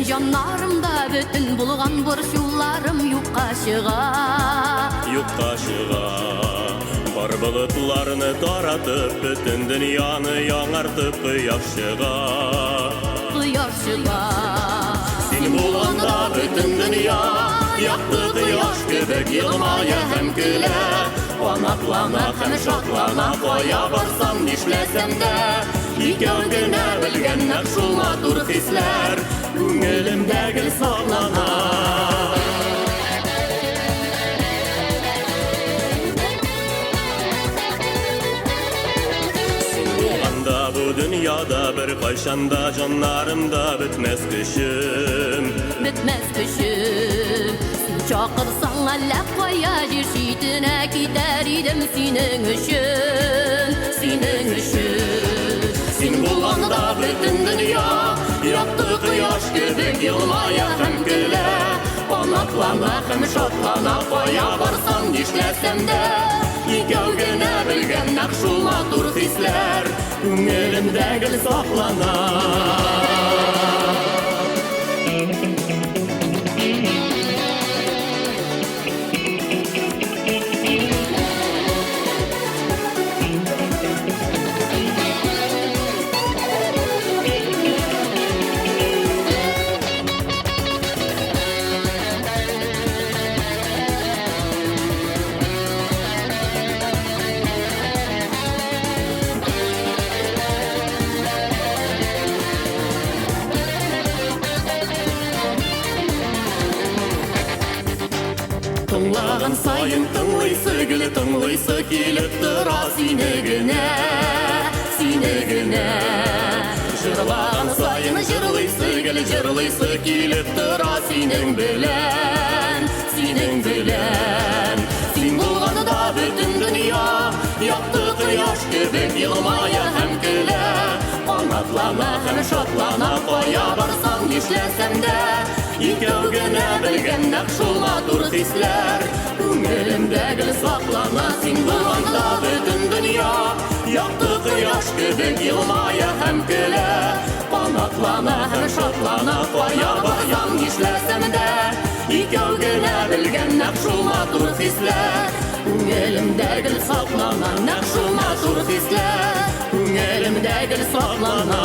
жаннарымда бүтін болған боршуларым юққа шыға. Юққа шыға. Бар бұлытларыны таратып, бүтін дүнияны яңартып құяш шыға. Құяш шыға. Сен болғанда бүтін дүния, яқты құяш кебек елмая һәм күлә. Қуанаклана һәм шатлана, қоя барсам нишләсәм дә. Икәү генә белгән нәк шул матур хисләр, күңелемдә гел саклана. Бу dünyada bir kayşanda canlarımda bitmez kışım. Bitmez kışım. Sen çakırsan Allah koya jir şiitine gider idim senin üçün. Senin üçün. Sen bulganda bütün dünya yaktı kıyaş gibi yılmaya hem güle. Onaklana hem şatlana koya varsan nişlesem de. İkəv gene bilgen naq şul matur hisler, Күңелімдә гел саклана. Тыңлаған сайын тыңлайсы гүл тыңлайсы килеп тора сине генә, сине генә. Жырлаған сайын жырлайсы гүл жырлайсы килеп тора синең белән, синең белән. Син булганда бүтән дөнья якты кояш кебек елмая һәм көлә. Канатлана һәм шатлана, кая барсам нишләсәм дә. Икәү генә белгән нәк шул матур хисләр, күңелемдә гел саклана. Син булганда бүтән дөнья якты кояш кебек елмая һәм көлә. Канатлана һәм шатлана, кая барсам нишләсәм дә. Икәү генә белгән нәк шул матур хисләр, күңелемдә гел саклана. Нәк шул матур хисләр, күңелемдә гел саклана.